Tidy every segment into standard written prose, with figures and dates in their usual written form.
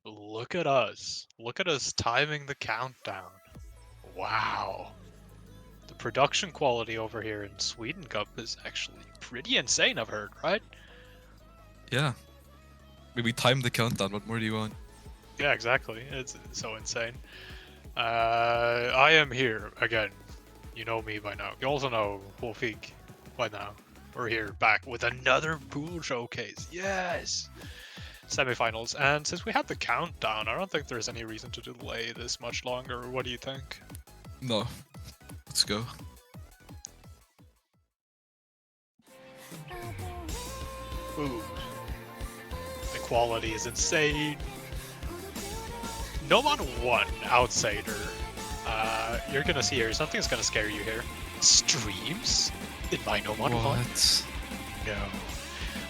Look at us. Look at us timing the countdown. Wow. The production quality over here in Sweden Cup is actually pretty insane, I've heard, right? Yeah. Maybe time the countdown. What more do you want? Yeah, exactly. It's so insane. I am here again. You know me by now. You also know Wolfig by now. We're here back with another pool showcase. Yes! Semifinals. And since we had the countdown, I don't think there's any reason to delay this much longer. What do you think? No. Let's go. Ooh. The quality is insane. Nomad 1 Outsider. You're gonna see here, something's gonna scare you here. Streams in my Nomad 1? What? No.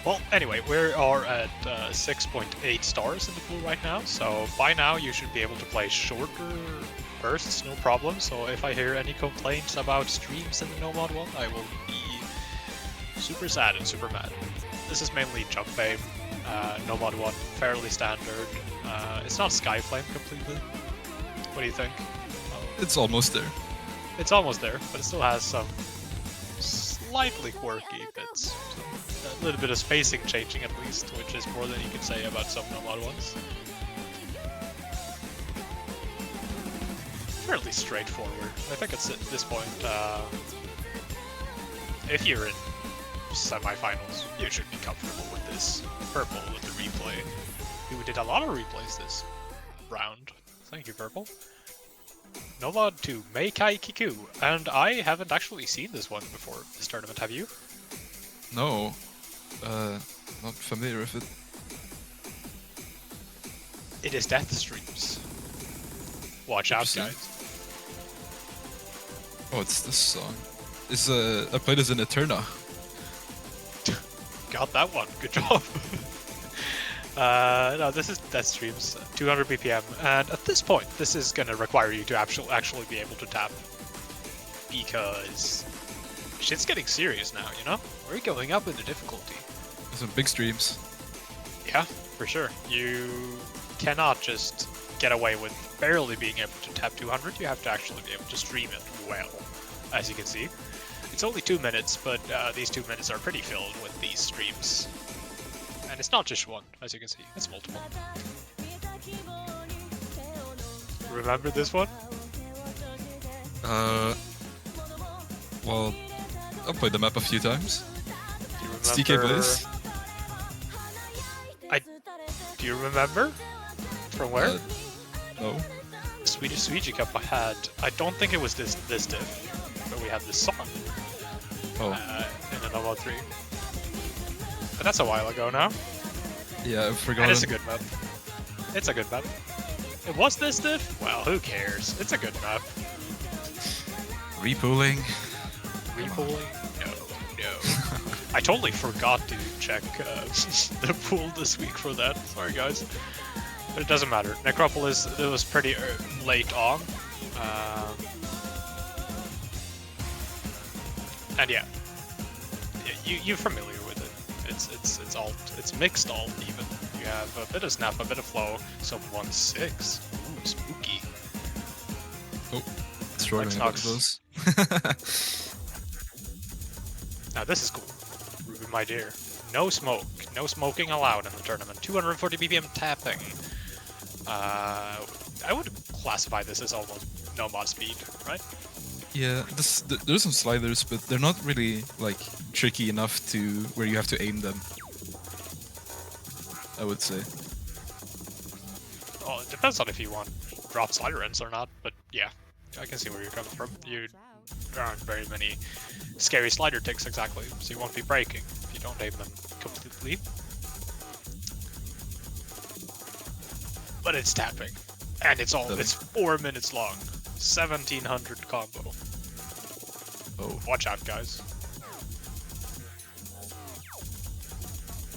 Well, anyway, we are at 6.8 stars in the pool right now, so by now you should be able to play shorter bursts, no problem. So if I hear any complaints about streams in the Nomad 1, I will be super sad and super mad. This is mainly jump aim, Nomad 1, fairly standard. It's not Skyflame completely. What do you think? It's almost there. It's almost there, but it still has some slightly quirky bits. A little bit of spacing changing at least, which is more than you can say about some Nomad ones. Fairly straightforward. I think it's at this point, if you're in semifinals, you should be comfortable with this purple with the replay. We did a lot of replays this round. Thank you, purple. Nomad to Meikai Kiku, and I haven't actually seen this one before this tournament, have you? No. Not familiar with it. It is Death Streams. Watch out, guys. Oh, it's this song. Is I played as an Eterna. Got that one. Good job. No, this is Death Streams, 200 BPM, and at this point, this is gonna require you to actually be able to tap, because shit's getting serious now, you know? We're going up in the difficulty. Some big streams. Yeah, for sure. You cannot just get away with barely being able to tap 200, you have to actually be able to stream it well, as you can see. It's only 2 minutes, but these 2 minutes are pretty filled with these streams. And it's not just one, as you can see, it's multiple. Remember this one? Well, I've played the map a few times. Do you remember... It's TK Blaze. Do you remember? From where? No. Swedish Swede Cup I had, I don't think it was this diff, but we had this song. Oh. In a Nova 3. But that's a while ago now. Yeah, I've forgotten. And it's a good map. It's a good map. It was this diff? Well, who cares? It's a good map. Repooling. Repooling? No. I totally forgot to check the pool this week for that. Sorry, guys. But it doesn't matter. Necropolis, it was pretty late on. And yeah, you're familiar with it. It's alt. It's mixed alt even. You have a bit of snap, a bit of flow. Some 1/6. Ooh, spooky. Oh, struggling with those. Now this is cool. Ruby, my dear. No smoke. No smoking allowed in the tournament. 240 BPM tapping. I would classify this as almost no mod speed, right? Yeah, there's some sliders, but they're not really like tricky enough to where you have to aim them. I would say. Well, it depends on if you want drop slider ends or not, but yeah, I can see where you're coming from. There aren't very many scary slider ticks exactly, so you won't be breaking if you don't aim them completely. But it's tapping, and it's 4 minutes long. 1700 combo. Oh. Watch out, guys.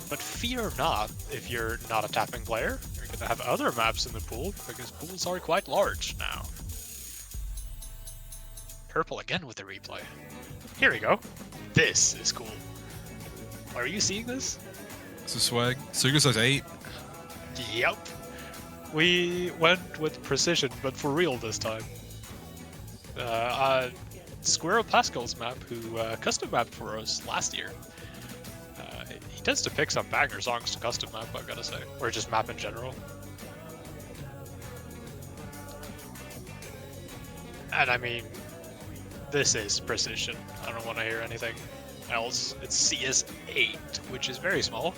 But fear not, if you're not a tapping player. You're gonna have other maps in the pool, because pools are quite large now. Purple again with the replay. Here we go. This is cool. Are you seeing this? It's a swag. Circus size 8. Yep. We went with precision, but for real this time. Squirrel Pascal's map, who custom mapped for us last year. He tends to pick some banger songs to custom map, I've gotta say. Or just map in general. And I mean, this is precision. I don't want to hear anything else. It's CS8, which is very small.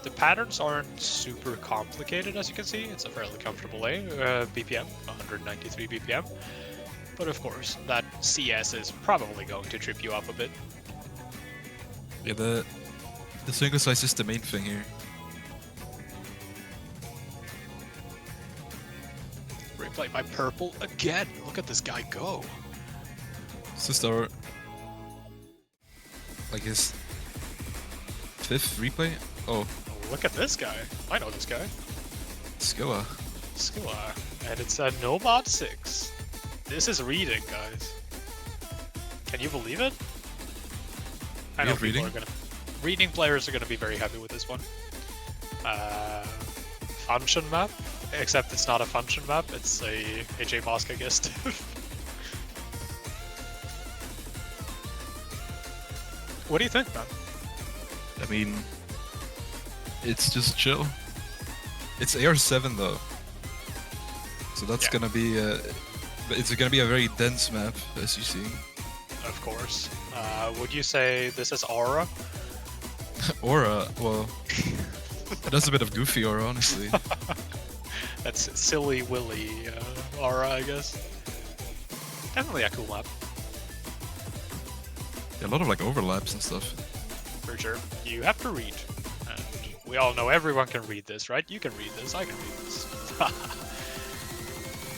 The patterns aren't super complicated, as you can see. It's a fairly comfortable BPM, 193 BPM. But of course, that CS is probably going to trip you up a bit. Yeah, the single size is the main thing here. Replay by Purple again. Look at this guy go. It's just our like his 5th replay. Oh, Look at this guy. I know this guy. Skilla. Skilla. And it's a Nomad 6. This is reading, guys. Can you believe it? I know people are gonna... Reading players are gonna be very happy with this one. Function map, except it's not a function map, it's a AJ Mosca guest. What do you think, man? I mean, it's just chill. It's AR7 though, so that's gonna be it's gonna be a very dense map, as you see. Of course. Would you say this is Aura? Aura, well, that's a bit of goofy Aura, honestly. That's Silly Willy Aura, I guess. Definitely a cool map. Yeah, a lot of like overlaps and stuff. For sure. You have to read. And we all know everyone can read this, right? You can read this, I can read this.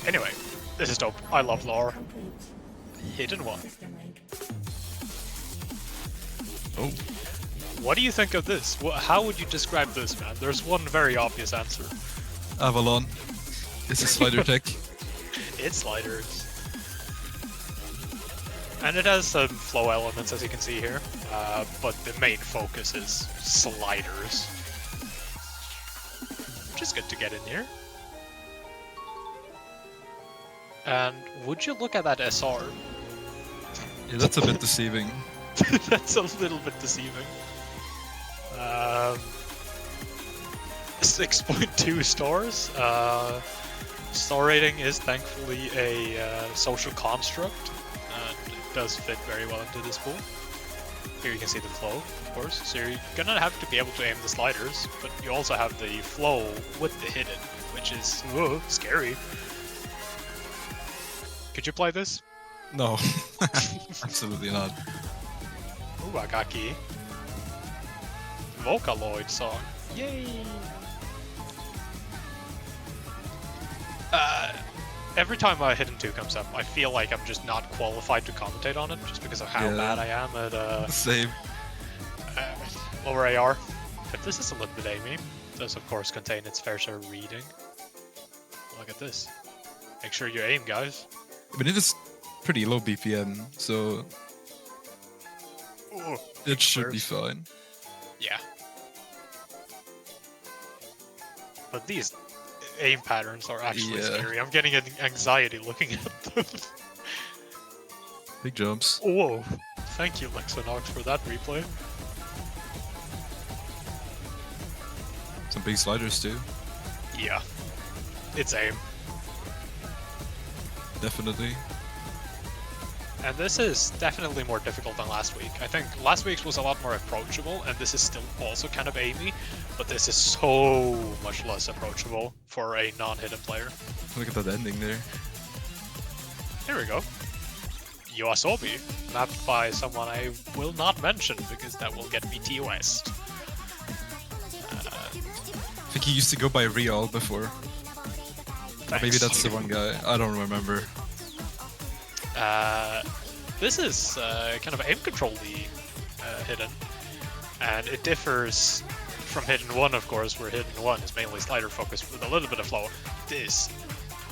Anyway, this is dope. I love lore. Hidden one. Oh. What do you think of this? How would you describe this, man? There's one very obvious answer. Avalon. It's a slider tech. It's sliders. And it has some flow elements, as you can see here. But the main focus is sliders. Which is good to get in here. And would you look at that SR? Yeah, that's a bit deceiving. That's a little bit deceiving. 6.2 stars. Star rating is thankfully a social construct, and it does fit very well into this pool. Here you can see the flow, of course. So you're gonna have to be able to aim the sliders, but you also have the flow with the hidden, which is scary. Could you play this? No, absolutely not. Ooh, Agaki. Vocaloid song. Yay! Every time a Hidden 2 comes up, I feel like I'm just not qualified to commentate on it, just because of how bad I am at Same. Lower AR. But this is a little bit aiming. It does of course contain its fair share of reading. Look at this. Make sure you aim, guys. But it is pretty low BPM, so Ooh, it should be fine. Yeah. But these aim patterns are actually scary. I'm getting anxiety looking at them. Big jumps. Whoa. Thank you, Lexanox, for that replay. Some big sliders too. Yeah. It's aim. Definitely. And this is definitely more difficult than last week. I think last week's was a lot more approachable, and this is still also kind of aimy, but this is so much less approachable for a non-hidden player. Look at that ending there. Here we go. Yoasobi, mapped by someone I will not mention because that will get me TOS. I think he used to go by Real before. Or maybe that's the one guy. I don't remember. This is kind of aim control-y hidden, and it differs from Hidden 1, of course, where Hidden 1 is mainly slider focused with a little bit of flow. This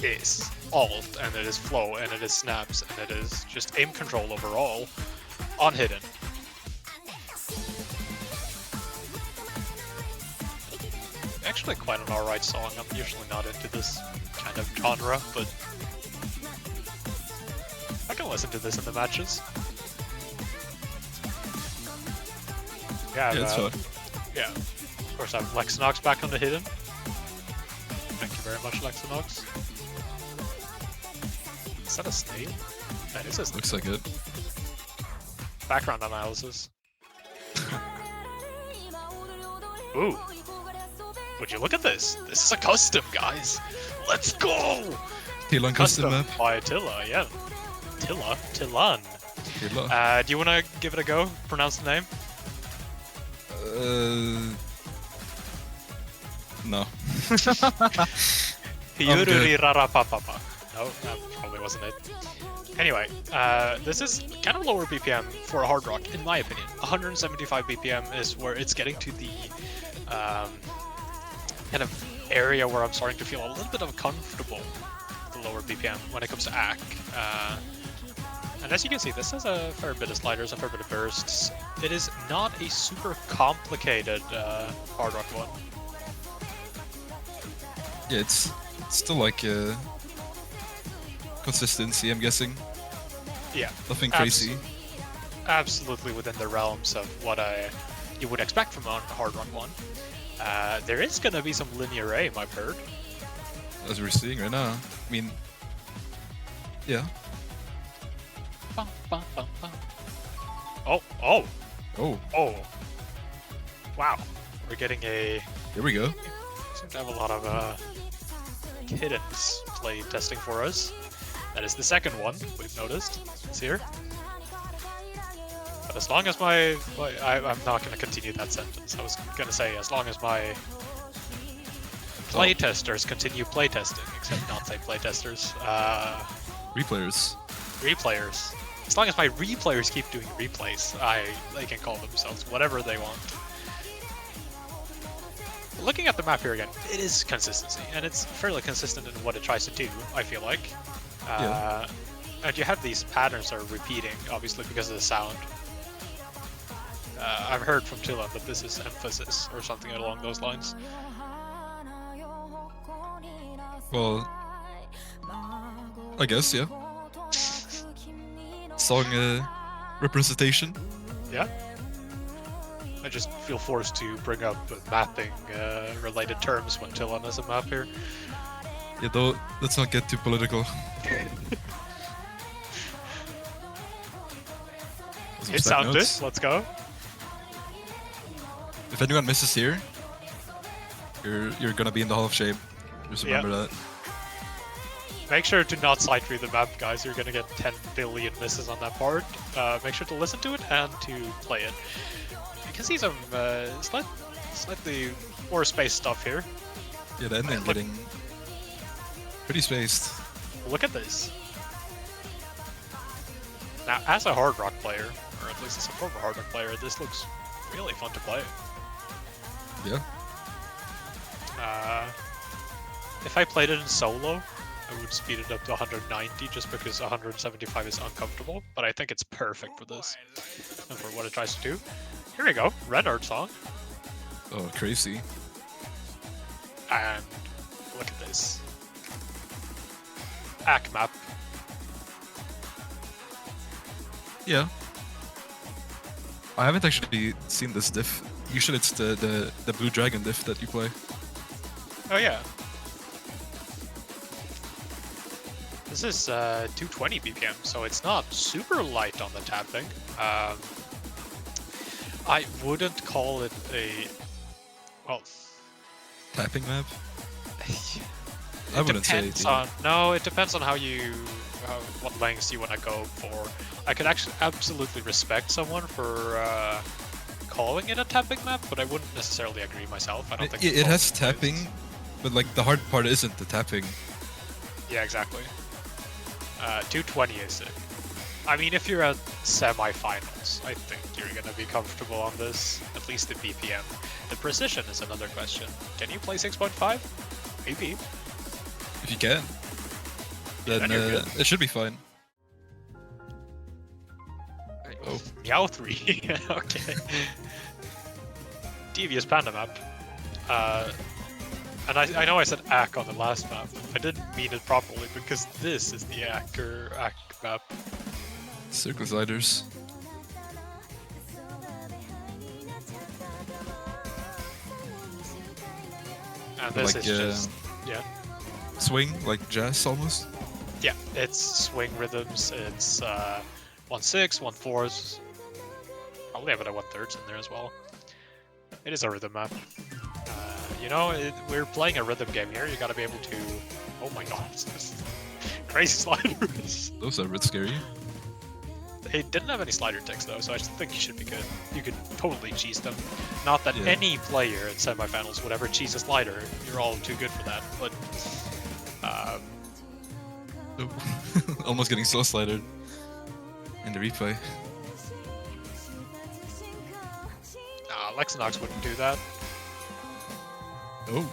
is alt, and it is flow, and it is snaps, and it is just aim control overall on Hidden. actually quite an alright song. I'm usually not into this kind of genre, but I can listen to this in the matches. Yeah, it's fun. yeah. Of course, I have Lexinox back on the hidden. Thank you very much, Lexinox. Is that a snail? That is a snail. Looks like it. Background analysis. Ooh. Would you look at this? This is a custom, guys. Let's go! Tilan custom map. By Tilla, yeah. Tilan. Tilla. Do you want to give it a go? Pronounce the name? No. Hyururi Rarapapapa. No, that probably wasn't it. Anyway, this is kind of lower BPM for a hard rock, in my opinion. 175 BPM is where it's getting to the kind of area where I'm starting to feel a little bit uncomfortable with the lower BPM when it comes to AC. And as you can see, this has a fair bit of sliders, a fair bit of bursts. It is not a super complicated hard rock one. Yeah, it's still like consistency, I'm guessing. Yeah. Nothing crazy. Absolutely within the realms of what you would expect from a hard rock one. There is going to be some linear aim, I've heard. As we're seeing right now. I mean, yeah. Oh. Oh. Wow. We're getting a... Here we go. Seem to have a lot of kittens play testing for us. That is the second one we've noticed. It's here. But as long as I'm not going to continue that sentence. I was going to say, as long as my playtesters continue playtesting, except not say playtesters. Replayers. Replayers. As long as my replayers keep doing replays, they can call themselves whatever they want. Looking at the map here again, it is consistency, and it's fairly consistent in what it tries to do, I feel like. Yeah. And you have these patterns that are repeating, obviously because of the sound. I've heard from Tilla that this is emphasis, or something along those lines. Well, I guess, yeah. Song representation. Yeah. I just feel forced to bring up mapping related terms when Tilla has a map here. Yeah, though, let's not get too political. It sounded. Let's go. If anyone misses here, you're gonna be in the Hall of Shame. Just remember that. Make sure to not sight read the map, guys. You're gonna get 10 billion misses on that part. Make sure to listen to it and to play it. You can see some slightly more space stuff here. Yeah, the ending getting pretty spaced. Look at this. Now, as a hard rock player, or at least as a former hard rock player, this looks really fun to play. Yeah. If I played it in solo, I would speed it up to 190 just because 175 is uncomfortable, but I think it's perfect for this and for what it tries to do. Here we go, Red Art song. Oh, crazy. And look at this. AC map. Yeah. I haven't actually seen this diff. Usually it's the Blue Dragon diff that you play. Oh yeah. This is 220 BPM, so it's not super light on the tapping. I wouldn't call it a... well... tapping map? I wouldn't say it. No, it depends on how what lengths you want to go for. I could actually absolutely respect someone for calling it a tapping map, but I wouldn't necessarily agree myself. I don't think it has tapping, but like the hard part isn't the tapping. Yeah, exactly. 220 is it. I mean, if you're at semifinals, I think you're gonna be comfortable on this, at least the BPM. The precision is another question. Can you play 6.5? Maybe. If you can, then it should be fine. Oh. Meow 3. Okay. Devious Panda map. And I know I said ACK on the last map. I didn't mean it properly because this is the ACK map. Circle sliders. And this Like, is just, yeah. Swing, like jazz almost. Yeah, it's swing rhythms, it's 1/6, 1/4s. Probably have it at 1/3 in there as well. It is a rhythm map. You know, we're playing a rhythm game here, you gotta be able to... Oh my god, crazy sliders. Those are a bit scary. They didn't have any slider ticks though, so I think you should be good. You could totally cheese them. Not that any player in semifinals would ever cheese a slider. You're all too good for that, but... Almost getting slow slided in the replay. Nah, Lexinox wouldn't do that. Oh.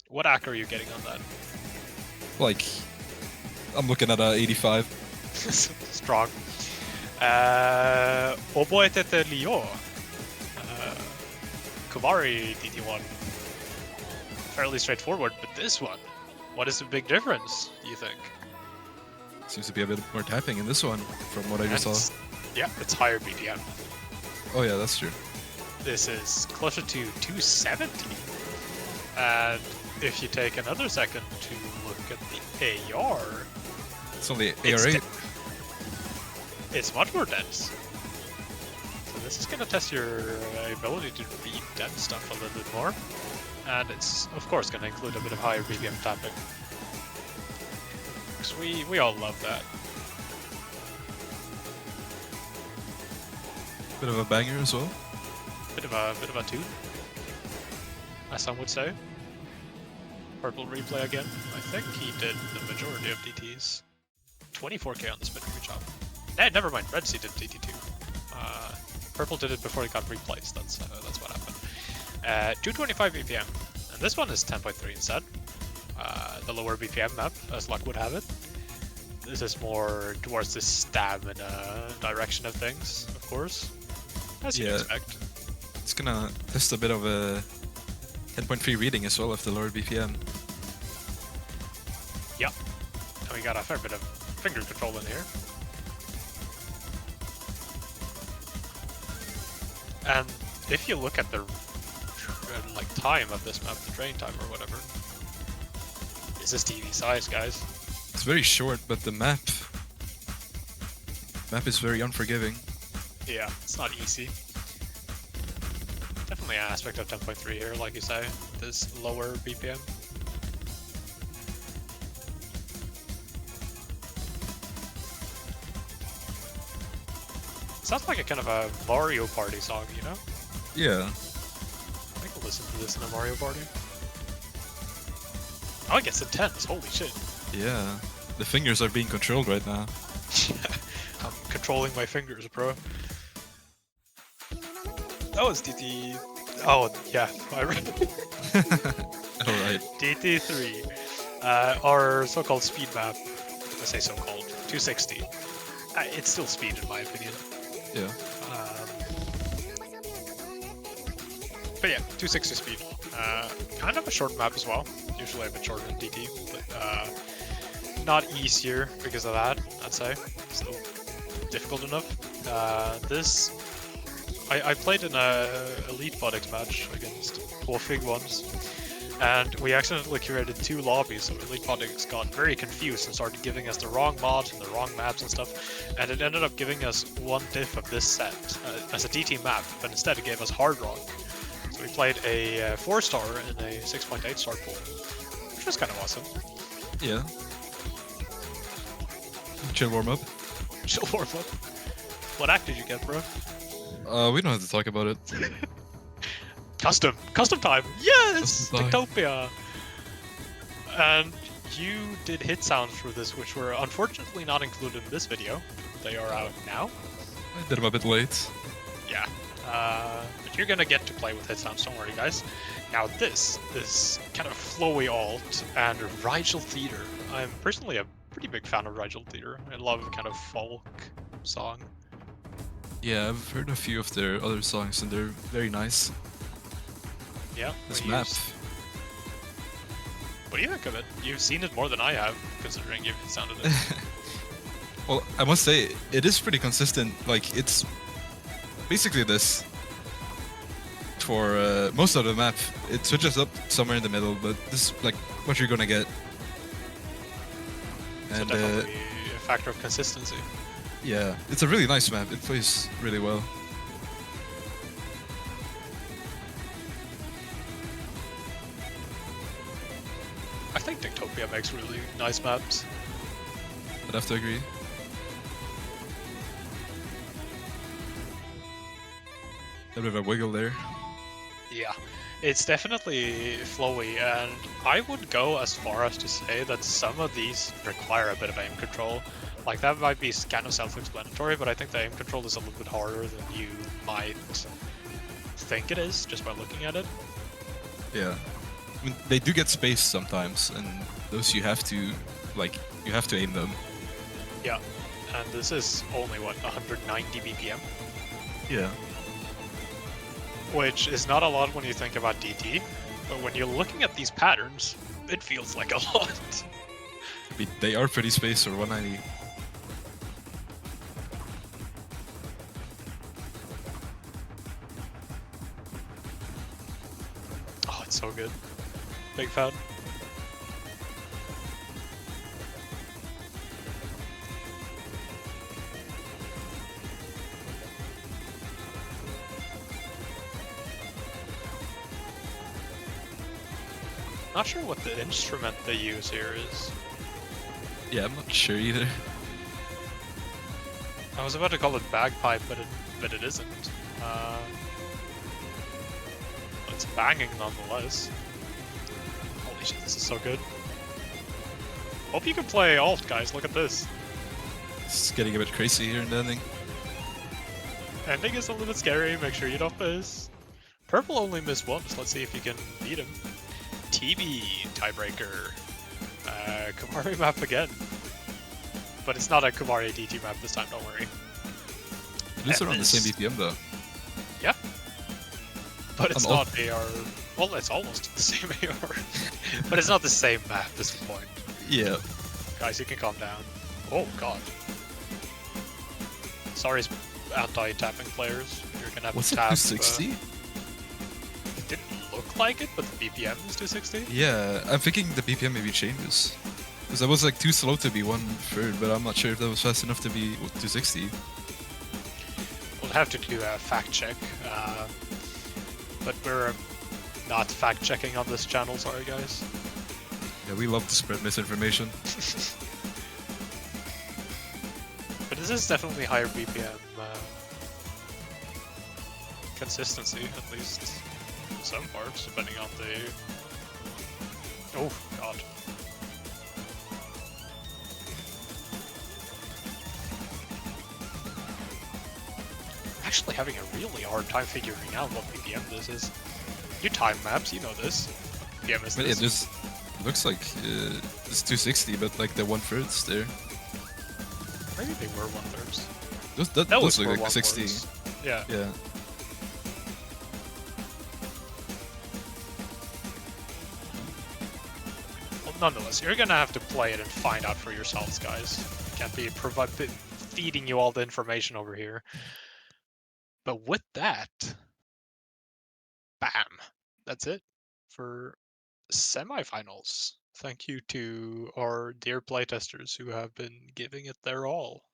What ACK are you getting on that? Like, I'm looking at 85. Strong. Oboe Tete Lio. Kuvari DT1. Fairly straightforward, but this one, what is the big difference, do you think? Seems to be a bit more tapping in this one, from what I just saw. Yeah, it's higher BPM. Oh yeah, that's true. This is closer to 270. And if you take another second to look at the AR, It's only AR8. It's much more dense. So this is going to test your ability to read dense stuff a little bit more. And it's, of course, going to include a bit of higher BPM tapping. Because we all love that. Bit of a banger as well. Bit of a tune, as some would say. Purple replay again. I think he did the majority of DTs. 24k on the spinner, good job. Hey, never mind. Red Sea did DT2. Purple did it before it got replaced. That's what happened. 225 BPM, and this one is 10.3 instead. The lower BPM map, as luck would have it. This is more towards the stamina direction of things, of course, as you'd expect. It's gonna test a bit of a 10.3 reading as well of the lower BPM. Yep. And we got a fair bit of finger control in here. And if you look at the like time of this map, the train time or whatever, this is TV size, guys. It's very short, but the map is very unforgiving. Yeah, it's not easy. Definitely an aspect of 10.3 here, like you say, this lower BPM. Sounds like a kind of a Mario Party song, you know? Yeah. I could listen to this in a Mario Party. Oh, it gets intense, holy shit. Yeah. The fingers are being controlled right now. I'm controlling my fingers, bro. That was DT... Oh, yeah, I read it. Alright. DT3. Our so-called speed map. I say so-called. 260. It's still speed in my opinion. Yeah. But yeah, 260 speed. Kind of a short map as well. Usually a bit shorter than DT, but not easier because of that, I'd say. Still difficult enough. This... I played in a Elite VOD match against Fig once, and we accidentally created 2 lobbies, so Elite VOD got very confused and started giving us the wrong mods and the wrong maps and stuff, and it ended up giving us 1 diff of this set as a DT map, but instead it gave us Hard Rock. So we played a 4-star and a 6.8-star pool, which was kind of awesome. Yeah. Chill warm up. Chill warm up. What act did you get, bro? We don't have to talk about it. Custom time! Yes! Custom time. Techtopia! And you did hit sounds for this, which were unfortunately not included in this video. They are out now. I did them a bit late. Yeah. But you're gonna get to play with hit sounds, don't worry guys. Now this is kind of flowy alt and Rigel Theater. I'm personally a pretty big fan of Rigel Theater. I love kind of folk song. Yeah, I've heard a few of their other songs and they're very nice. Yeah, This we map. used. What do you think of it? You've seen it more than I have, considering you've sounded it. Well, I must say, it is pretty consistent. Like, it's basically this. For most of the map, it switches up somewhere in the middle, but this is like what you're gonna get. So And definitely a factor of consistency. yeah, it's a really nice map. It plays really well. I think Dictopia makes really nice maps. I'd have to agree. A bit of a wiggle there. Yeah, it's definitely flowy, and I would go as far as to say that some of these require a bit of aim control. Like, that might be kind of self-explanatory, but I think the aim control is a little bit harder than you might think it is, just by looking at it. Yeah. I mean, they do get space sometimes, and those you have to, like, you have to aim them. Yeah, and this is only, what, 190 BPM? Yeah. Which is not a lot when you think about DT, but when you're looking at these patterns, it feels like a lot. I mean, they are pretty spaced for 190. Oh, it's so good. Big fan. Not sure what the instrument they use here is. Yeah, I'm not sure either. I was about to call it bagpipe, but it isn't. It's banging nonetheless. Holy shit, this is so good. Hope you can play alt, guys. Look at this. It's getting a bit crazy here in the ending. Ending is a little bit scary. Make sure you don't miss. Purple only missed once. Let's see if you can beat him. TB tiebreaker. Kumari map again. But it's not a Kumari DT map this time, don't worry. It is around the same BPM though. Yeah. But it's I'm not AR. Well, it's almost the same AR. But it's not the same map at this point. Yeah. Guys, you can calm down. Oh, God. Sorry, anti-tapping players. You're gonna have What's to it, tap. 260? It didn't look like it, but the BPM is 260. Yeah, I'm thinking the BPM maybe changes. Because that was like too slow to be 1/3, but I'm not sure if that was fast enough to be 260. We'll have to do a fact check. But we're not fact checking on this channel, sorry guys. Yeah, we love to spread misinformation. But this is definitely higher BPM consistency, at least in some parts, depending on the... Oh, God. Actually having a really hard time figuring out what BPM this is. You time maps, you know this. BPM is But this. it just looks like it's 260, but like the 1/3 there. Maybe they were 1/3. That Those does look were like 60. 1/4s. Yeah. Yeah. Well, nonetheless, you're gonna have to play it and find out for yourselves, guys. Can't be feeding you all the information over here. But with that, bam, that's it for semifinals. Thank you to our dear playtesters who have been giving it their all.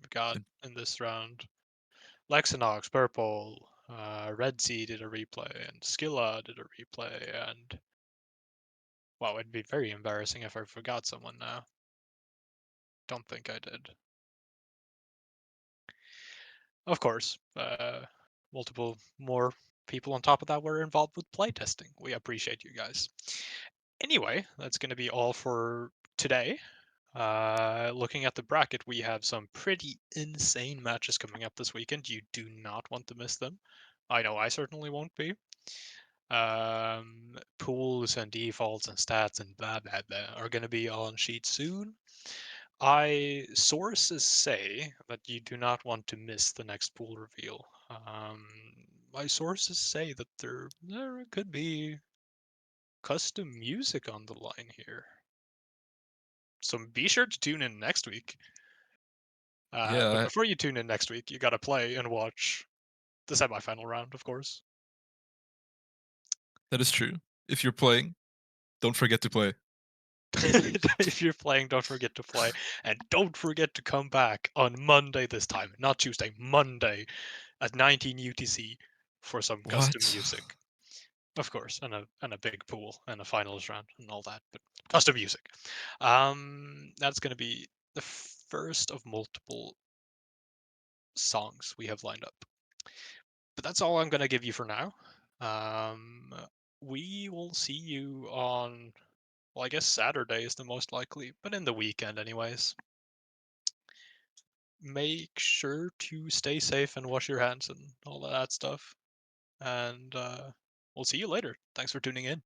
We got in this round Lexinox, Purple, Red Sea did a replay, and Skilla did a replay, and wow, it'd be very embarrassing if I forgot someone now. Don't think I did. Of course, multiple more people on top of that were involved with playtesting. We appreciate you guys. Anyway, that's going to be all for today. Looking at the bracket, we have some pretty insane matches coming up this weekend. You do not want to miss them. I know I certainly won't be. Pools and defaults and stats and blah blah blah are going to be on sheet soon. Sources say that you do not want to miss the next pool reveal. my sources say that there could be custom music on the line here. So be sure to tune in next week. But Yeah, before you tune in next week, you gotta play and watch the semifinal round, of course. that is true. If you're playing, don't forget to play. If you're playing, don't forget to play, and don't forget to come back on Monday this time, not Tuesday, Monday at 19 UTC for some custom What? music, of course, and a big pool and a finals round and all that. But custom music, that's gonna be the first of multiple songs we have lined up. But that's all I'm gonna give you for now. Um, we will see you on, well, I guess Saturday is the most likely, but in the weekend, anyways. Make sure to stay safe and wash your hands and all of that stuff. And we'll see you later. Thanks for tuning in.